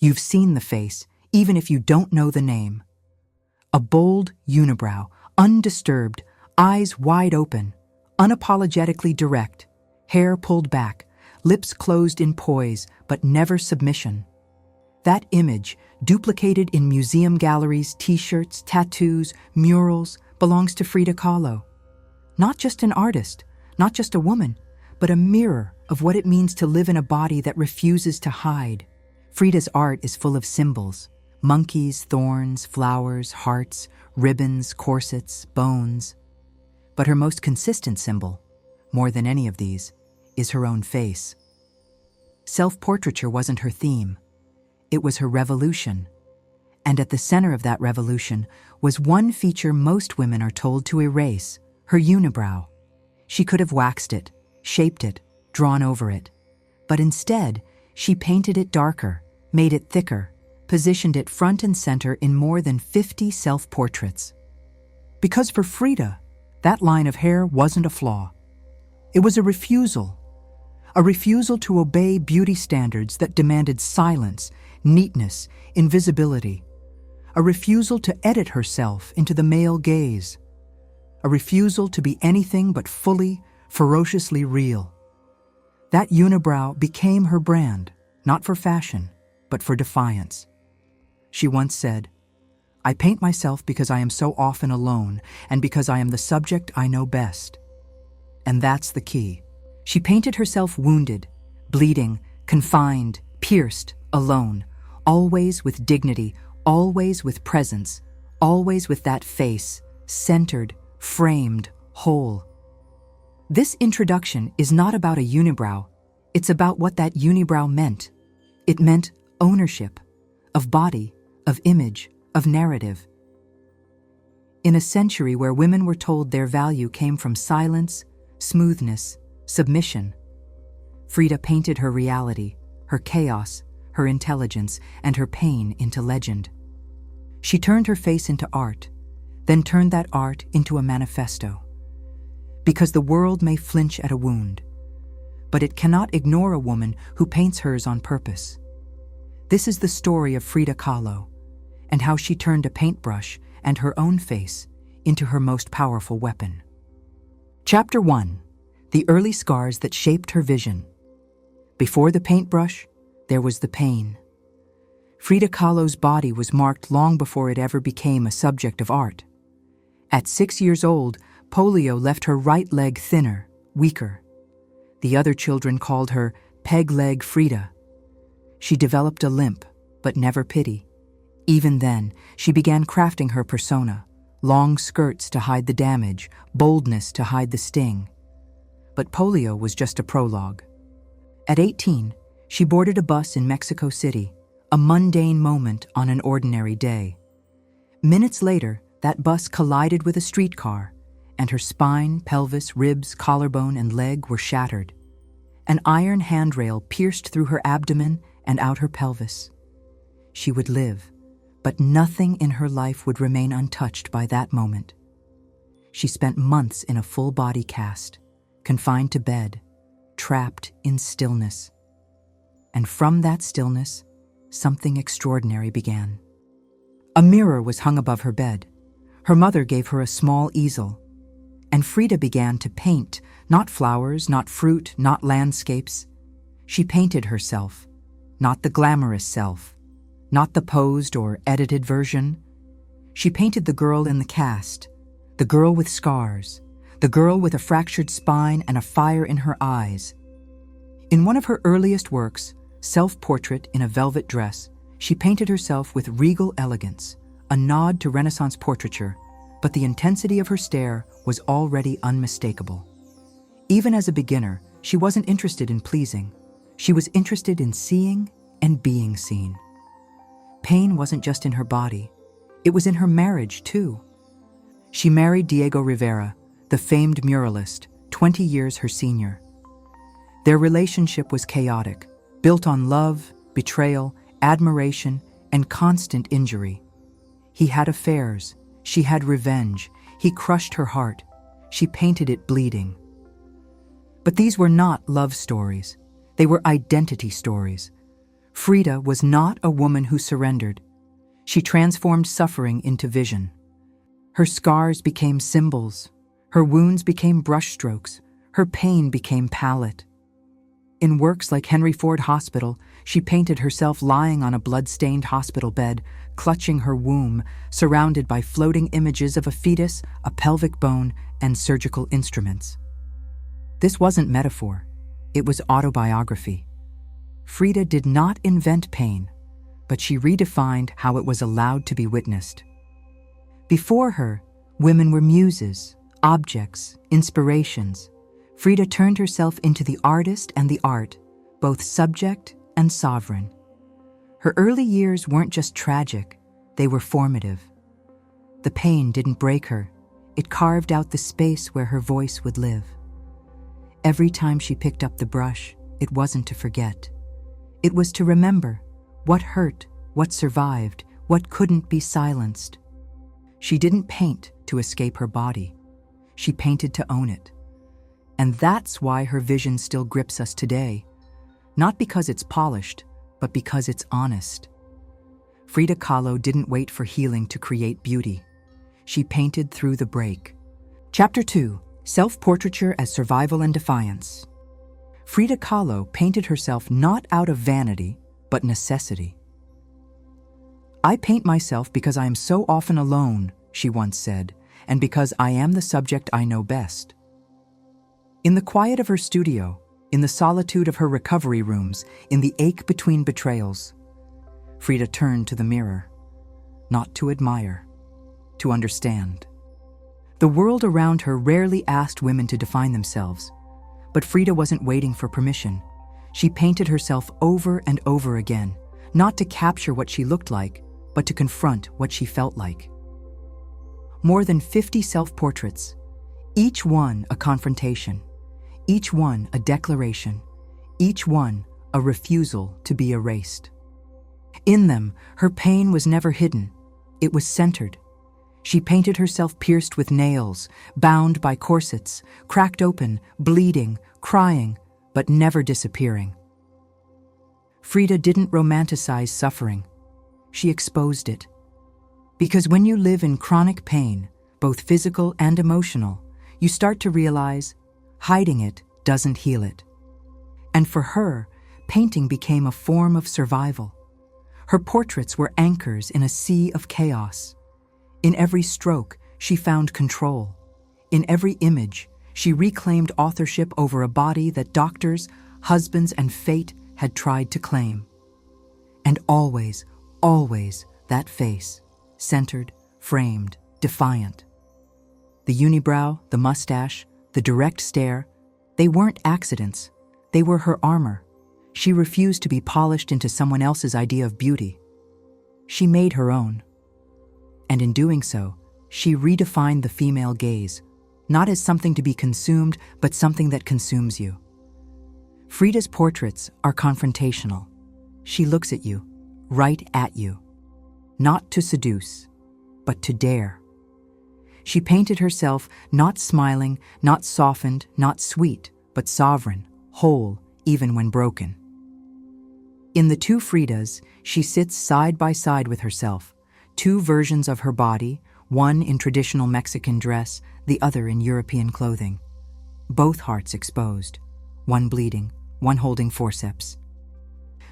You've seen the face, even if you don't know the name. A bold unibrow, undisturbed, eyes wide open, unapologetically direct, hair pulled back, lips closed in poise, but never submission. That image, duplicated in museum galleries, t-shirts, tattoos, murals, belongs to Frida Kahlo. Not just an artist, not just a woman, but a mirror of what it means to live in a body that refuses to hide. Frida's art is full of symbols: monkeys, thorns, flowers, hearts, ribbons, corsets, bones. But her most consistent symbol, more than any of these, is her own face. Self-portraiture wasn't her theme. It was her revolution. And at the center of that revolution was one feature most women are told to erase: her unibrow. She could have waxed it, shaped it, drawn over it. But instead, she painted it darker, made it thicker, positioned it front and center in more than 50 self-portraits. Because for Frida, that line of hair wasn't a flaw. It was a refusal to obey beauty standards that demanded silence, neatness, invisibility. A refusal to edit herself into the male gaze. A refusal to be anything but fully, ferociously real. That unibrow became her brand, not for fashion, but for defiance. She once said, "I paint myself because I am so often alone and because I am the subject I know best." And that's the key. She painted herself wounded, bleeding, confined, pierced, alone, always with dignity, always with presence, always with that face, centered, framed, whole. This introduction is not about a unibrow. It's about what that unibrow meant. It meant ownership, of body, of image, of narrative. In a century where women were told their value came from silence, smoothness, submission, Frida painted her reality, her chaos, her intelligence, and her pain into legend. She turned her face into art, then turned that art into a manifesto. Because the world may flinch at a wound, but it cannot ignore a woman who paints hers on purpose. This is the story of Frida Kahlo, and how she turned a paintbrush and her own face into her most powerful weapon. Chapter 1. The early scars that shaped her vision. Before the paintbrush, there was the pain. Frida Kahlo's body was marked long before it ever became a subject of art. At 6 years old, polio left her right leg thinner, weaker. The other children called her peg leg Frida. She developed a limp, but never pity. Even then, she began crafting her persona: long skirts to hide the damage, boldness to hide the sting. But polio was just a prologue. At 18, she boarded a bus in Mexico City, a mundane moment on an ordinary day. Minutes later, that bus collided with a streetcar, and her spine, pelvis, ribs, collarbone, and leg were shattered. An iron handrail pierced through her abdomen and out her pelvis. She would live, but nothing in her life would remain untouched by that moment. She spent months in a full-body cast, confined to bed, trapped in stillness. And from that stillness, something extraordinary began. A mirror was hung above her bed. Her mother gave her a small easel, and Frida began to paint, not flowers, not fruit, not landscapes. She painted herself, not the glamorous self, not the posed or edited version. She painted the girl in the cast, the girl with scars, the girl with a fractured spine and a fire in her eyes. In one of her earliest works, Self-Portrait in a Velvet Dress, she painted herself with regal elegance, a nod to Renaissance portraiture, but the intensity of her stare was already unmistakable. Even as a beginner, she wasn't interested in pleasing. She was interested in seeing and being seen. Pain wasn't just in her body. It was in her marriage, too. She married Diego Rivera, the famed muralist, 20 years her senior. Their relationship was chaotic, built on love, betrayal, admiration, and constant injury. He had affairs. She had revenge. He crushed her heart. She painted it bleeding. But these were not love stories. They were identity stories. Frida was not a woman who surrendered. She transformed suffering into vision. Her scars became symbols. Her wounds became brushstrokes. Her pain became palette. In works like Henry Ford Hospital, she painted herself lying on a blood-stained hospital bed, clutching her womb, surrounded by floating images of a fetus, a pelvic bone, and surgical instruments. This wasn't metaphor. It was autobiography. Frida did not invent pain, but she redefined how it was allowed to be witnessed. Before her, women were muses, objects, inspirations. Frida turned herself into the artist and the art, both subject and sovereign. Her early years weren't just tragic, they were formative. The pain didn't break her, it carved out the space where her voice would live. Every time she picked up the brush, it wasn't to forget. It was to remember what hurt, what survived, what couldn't be silenced. She didn't paint to escape her body. She painted to own it. And that's why her vision still grips us today. Not because it's polished, but because it's honest. Frida Kahlo didn't wait for healing to create beauty. She painted through the break. Chapter 2: Self-Portraiture as Survival and Defiance. Frida Kahlo painted herself not out of vanity, but necessity. "I paint myself because I am so often alone," she once said, "and because I am the subject I know best." In the quiet of her studio, in the solitude of her recovery rooms, in the ache between betrayals, Frida turned to the mirror, not to admire, to understand. The world around her rarely asked women to define themselves, but Frida wasn't waiting for permission. She painted herself over and over again, not to capture what she looked like, but to confront what she felt like. More than 50 self-portraits, each one a confrontation, each one a declaration, each one a refusal to be erased. In them, her pain was never hidden, it was centered. She painted herself pierced with nails, bound by corsets, cracked open, bleeding, crying, but never disappearing. Frida didn't romanticize suffering. She exposed it. Because when you live in chronic pain, both physical and emotional, you start to realize hiding it doesn't heal it. And for her, painting became a form of survival. Her portraits were anchors in a sea of chaos. In every stroke, she found control. In every image, she reclaimed authorship over a body that doctors, husbands, and fate had tried to claim. And always, always, that face, centered, framed, defiant. The unibrow, the mustache, the direct stare, they weren't accidents. They were her armor. She refused to be polished into someone else's idea of beauty. She made her own. And in doing so, she redefined the female gaze, not as something to be consumed, but something that consumes you. Frida's portraits are confrontational. She looks at you, right at you, not to seduce, but to dare. She painted herself not smiling, not softened, not sweet, but sovereign, whole, even when broken. In the two Fridas, she sits side by side with herself, two versions of her body, one in traditional Mexican dress, the other in European clothing. Both hearts exposed, one bleeding, one holding forceps.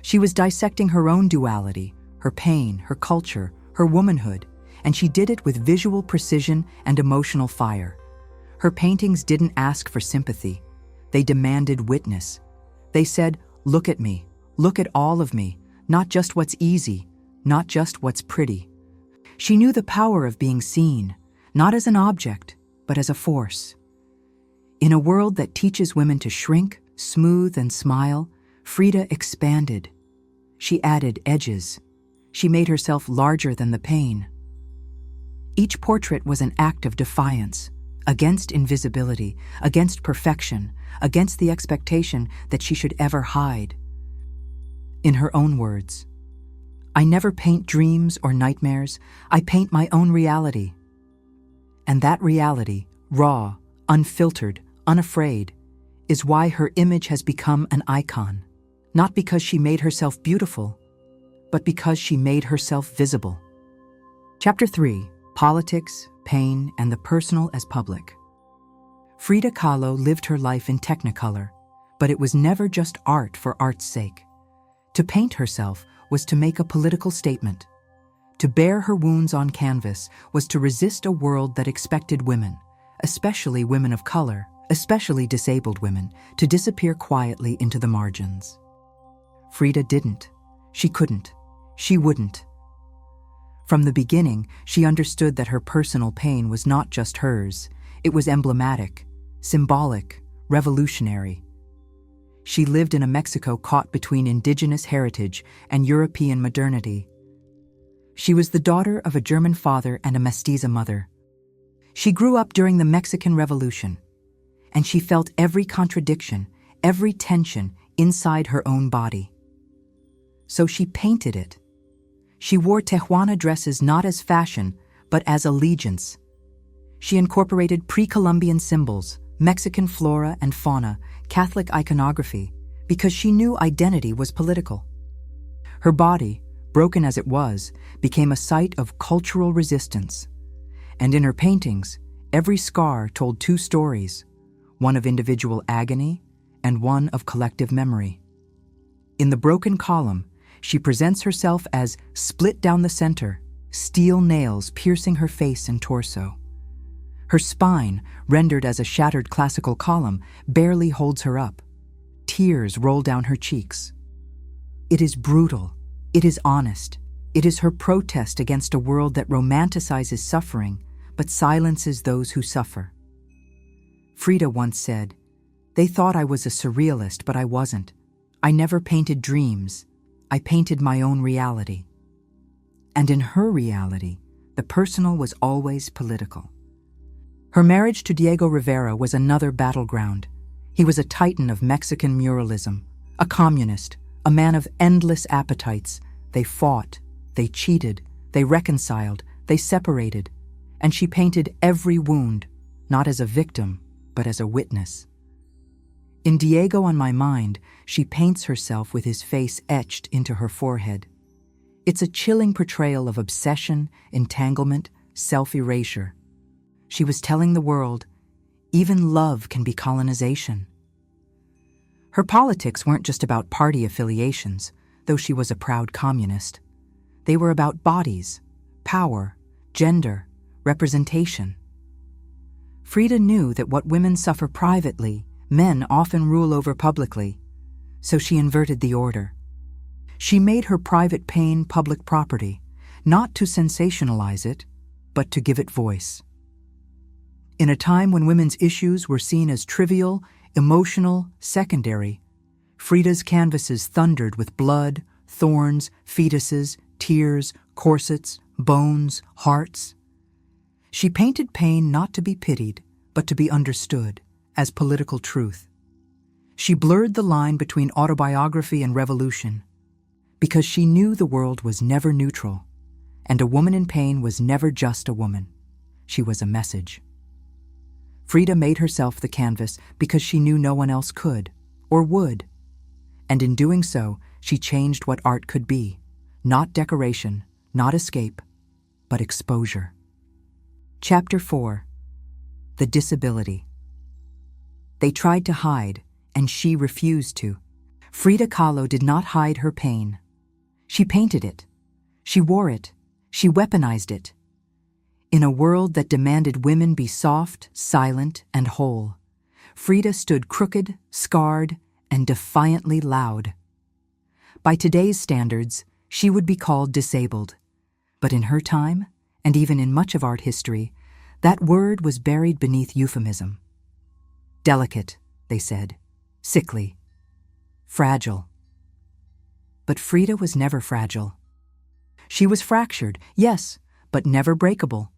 She was dissecting her own duality, her pain, her culture, her womanhood, and she did it with visual precision and emotional fire. Her paintings didn't ask for sympathy. They demanded witness. They said, "Look at me, look at all of me, not just what's easy, not just what's pretty." She knew the power of being seen, not as an object, but as a force. In a world that teaches women to shrink, smooth, and smile, Frida expanded. She added edges. She made herself larger than the pain. Each portrait was an act of defiance, against invisibility, against perfection, against the expectation that she should ever hide. In her own words, "I never paint dreams or nightmares, I paint my own reality." And that reality, raw, unfiltered, unafraid, is why her image has become an icon. Not because she made herself beautiful, but because she made herself visible. Chapter 3: Politics, Pain, and the Personal as Public. Frida Kahlo lived her life in Technicolor, but it was never just art for art's sake. To paint herself was to make a political statement. To bear her wounds on canvas was to resist a world that expected women, especially women of color, especially disabled women, to disappear quietly into the margins. Frida didn't. She couldn't. She wouldn't. From the beginning, she understood that her personal pain was not just hers. It was emblematic, symbolic, revolutionary. She lived in a Mexico caught between indigenous heritage and European modernity. She was the daughter of a German father and a mestiza mother. She grew up during the Mexican Revolution, and she felt every contradiction, every tension inside her own body. So she painted it. She wore Tijuana dresses not as fashion, but as allegiance. She incorporated pre-Columbian symbols, Mexican flora and fauna, Catholic iconography, because she knew identity was political. Her body, broken as it was, became a site of cultural resistance. And in her paintings, every scar told two stories, one of individual agony and one of collective memory. In the broken column, she presents herself as split down the center, steel nails piercing her face and torso. Her spine, rendered as a shattered classical column, barely holds her up. Tears roll down her cheeks. It is brutal. It is honest. It is her protest against a world that romanticizes suffering, but silences those who suffer. Frida once said, "They thought I was a surrealist, but I wasn't. I never painted dreams. I painted my own reality." And in her reality, the personal was always political. Her marriage to Diego Rivera was another battleground. He was a titan of Mexican muralism, a communist, a man of endless appetites. They fought, they cheated, they reconciled, they separated, and she painted every wound, not as a victim, but as a witness. In Diego on My Mind, she paints herself with his face etched into her forehead. It's a chilling portrayal of obsession, entanglement, self-erasure. She was telling the world, even love can be colonization. Her politics weren't just about party affiliations, though she was a proud communist. They were about bodies, power, gender, representation. Frida knew that what women suffer privately, men often rule over publicly, so she inverted the order. She made her private pain public property, not to sensationalize it, but to give it voice. In a time when women's issues were seen as trivial, emotional, secondary, Frida's canvases thundered with blood, thorns, fetuses, tears, corsets, bones, hearts. She painted pain not to be pitied, but to be understood as political truth. She blurred the line between autobiography and revolution, because she knew the world was never neutral, and a woman in pain was never just a woman. She was a message. Frida made herself the canvas because she knew no one else could, or would. And in doing so, she changed what art could be. Not decoration, not escape, but exposure. Chapter 4: The Disability. They tried to hide, and she refused to. Frida Kahlo did not hide her pain. She painted it. She wore it. She weaponized it. In a world that demanded women be soft, silent, and whole, Frida stood crooked, scarred, and defiantly loud. By today's standards, she would be called disabled. But in her time, and even in much of art history, that word was buried beneath euphemism. Delicate, they said. Sickly. Fragile. But Frida was never fragile. She was fractured, yes, but never breakable.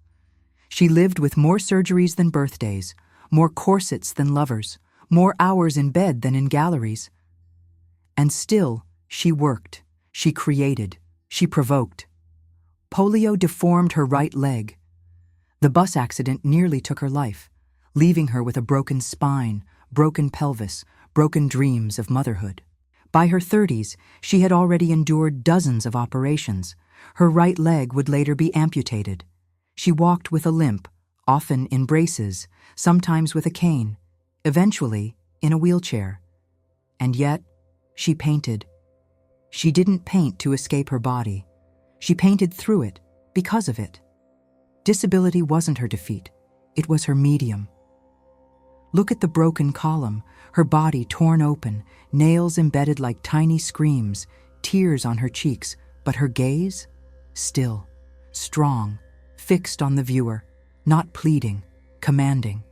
She lived with more surgeries than birthdays, more corsets than lovers, more hours in bed than in galleries. And still, she worked, she created, she provoked. Polio deformed her right leg. The bus accident nearly took her life, leaving her with a broken spine, broken pelvis, broken dreams of motherhood. By her 30s, she had already endured dozens of operations. Her right leg would later be amputated. She walked with a limp, often in braces, sometimes with a cane, eventually in a wheelchair. And yet, she painted. She didn't paint to escape her body. She painted through it, because of it. Disability wasn't her defeat. It was her medium. Look at the broken column, her body torn open, nails embedded like tiny screams, tears on her cheeks, but her gaze? Still, strong, fixed on the viewer, not pleading, commanding.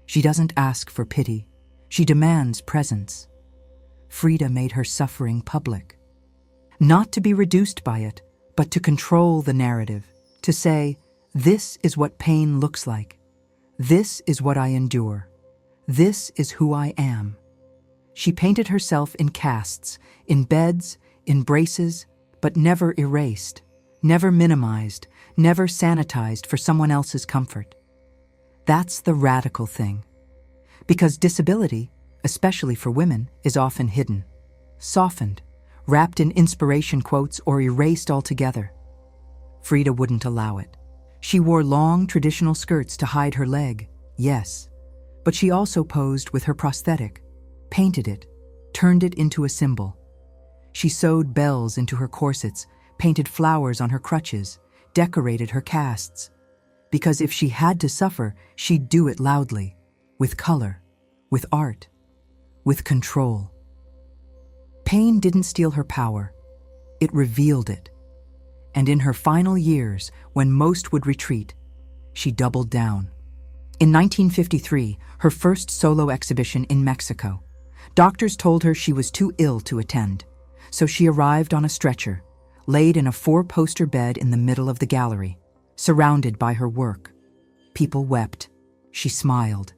She doesn't ask for pity. She demands presence. Frida made her suffering public. Not to be reduced by it, but to control the narrative, to say, this is what pain looks like. This is what I endure. This is who I am. She painted herself in casts, in beds, in braces, but never erased, never minimized, never sanitized for someone else's comfort. That's the radical thing. Because disability, especially for women, is often hidden, softened, wrapped in inspiration quotes or erased altogether. Frida wouldn't allow it. She wore long, traditional skirts to hide her leg, yes, but she also posed with her prosthetic, painted it, turned it into a symbol. She sewed bells into her corsets, painted flowers on her crutches, decorated her casts. Because if she had to suffer, she'd do it loudly, with color, with art, with control. Pain didn't steal her power. It revealed it. And in her final years, when most would retreat, she doubled down. In 1953, her first solo exhibition in Mexico, doctors told her she was too ill to attend, so she arrived on a stretcher, laid in a 4-poster bed in the middle of the gallery, surrounded by her work. People wept. She smiled.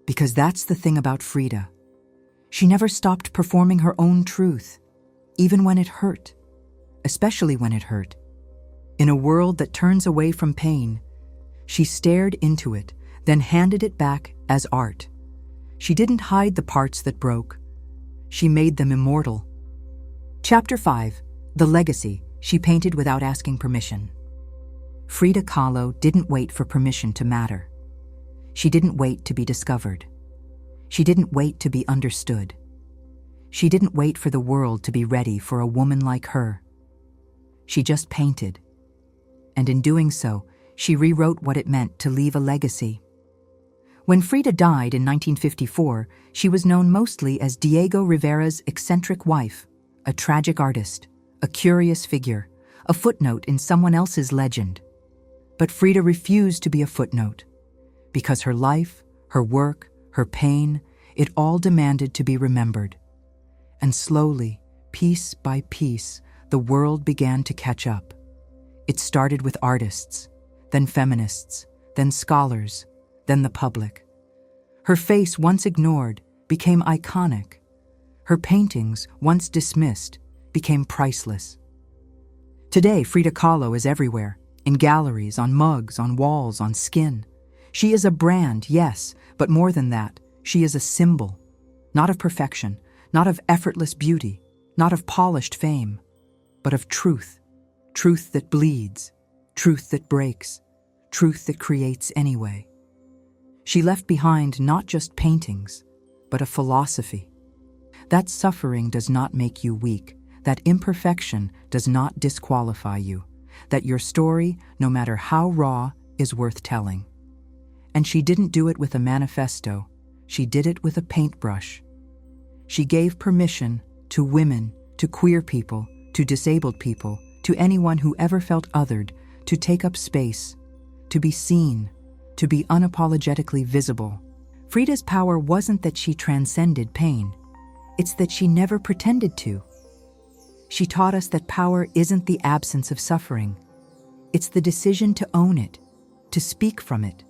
Because that's the thing about Frida. She never stopped performing her own truth, even when it hurt, especially when it hurt. In a world that turns away from pain, she stared into it, then handed it back as art. She didn't hide the parts that broke. She made them immortal. Chapter 5, The Legacy She Painted Without Asking Permission. Frida Kahlo didn't wait for permission to matter. She didn't wait to be discovered. She didn't wait to be understood. She didn't wait for the world to be ready for a woman like her. She just painted. And in doing so, she rewrote what it meant to leave a legacy. When Frida died in 1954, she was known mostly as Diego Rivera's eccentric wife, a tragic artist, a curious figure, a footnote in someone else's legend. But Frida refused to be a footnote, because her life, her work, her pain, it all demanded to be remembered. And slowly, piece by piece, the world began to catch up. It started with artists, then feminists, then scholars, then the public. Her face, once ignored, became iconic. Her paintings, once dismissed, became priceless. Today, Frida Kahlo is everywhere, in galleries, on mugs, on walls, on skin. She is a brand, yes, but more than that, she is a symbol, not of perfection, not of effortless beauty, not of polished fame, but of truth, truth that bleeds, truth that breaks, truth that creates anyway. She left behind not just paintings, but a philosophy. That suffering does not make you weak, that imperfection does not disqualify you, that your story, no matter how raw, is worth telling. And she didn't do it with a manifesto, she did it with a paintbrush. She gave permission to women, to queer people, to disabled people, to anyone who ever felt othered, to take up space, to be seen, to be unapologetically visible. Frida's power wasn't that she transcended pain. It's that she never pretended to. She taught us that power isn't the absence of suffering. It's the decision to own it, to speak from it,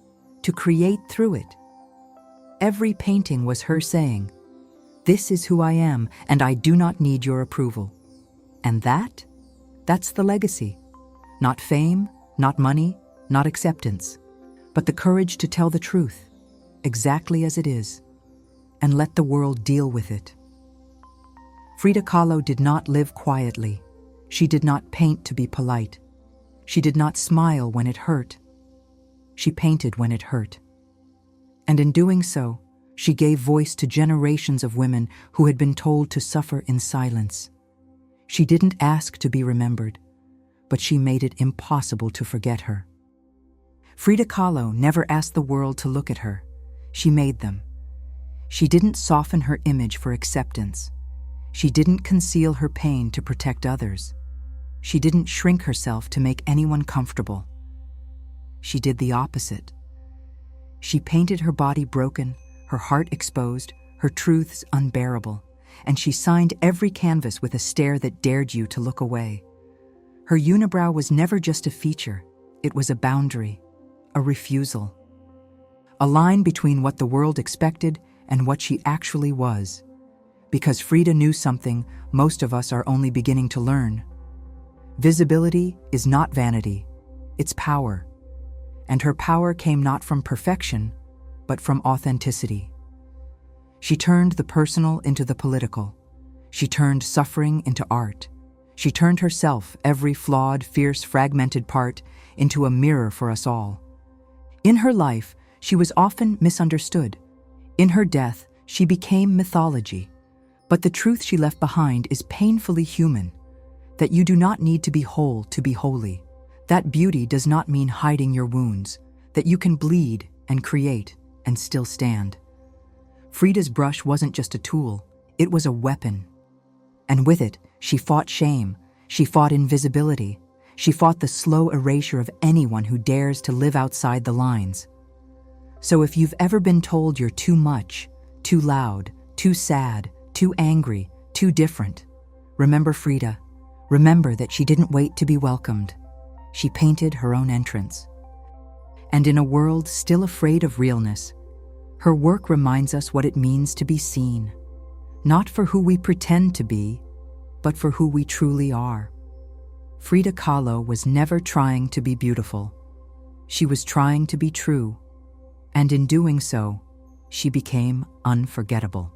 to create through it. Every painting was her saying, "This is who I am, and I do not need your approval." And that's the legacy. Not fame, not money, not acceptance, but the courage to tell the truth, exactly as it is, and let the world deal with it. Frida Kahlo did not live quietly. She did not paint to be polite. She did not smile when it hurt. She painted when it hurt. And in doing so, she gave voice to generations of women who had been told to suffer in silence. She didn't ask to be remembered, but she made it impossible to forget her. Frida Kahlo never asked the world to look at her. She made them. She didn't soften her image for acceptance. She didn't conceal her pain to protect others. She didn't shrink herself to make anyone comfortable. She did the opposite. She painted her body broken, her heart exposed, her truths unbearable, and she signed every canvas with a stare that dared you to look away. Her unibrow was never just a feature, it was a boundary, a refusal. A line between what the world expected and what she actually was. Because Frida knew something most of us are only beginning to learn. Visibility is not vanity, it's power. And her power came not from perfection, but from authenticity. She turned the personal into the political. She turned suffering into art. She turned herself, every flawed, fierce, fragmented part, into a mirror for us all. In her life, she was often misunderstood. In her death, she became mythology. But the truth she left behind is painfully human, that you do not need to be whole to be holy. That beauty does not mean hiding your wounds, that you can bleed and create and still stand. Frida's brush wasn't just a tool, it was a weapon. And with it, she fought shame, she fought invisibility, she fought the slow erasure of anyone who dares to live outside the lines. So if you've ever been told you're too much, too loud, too sad, too angry, too different, remember Frida. Remember that she didn't wait to be welcomed. She painted her own entrance. And in a world still afraid of realness, her work reminds us what it means to be seen, not for who we pretend to be, but for who we truly are. Frida Kahlo was never trying to be beautiful. She was trying to be true, and in doing so, she became unforgettable.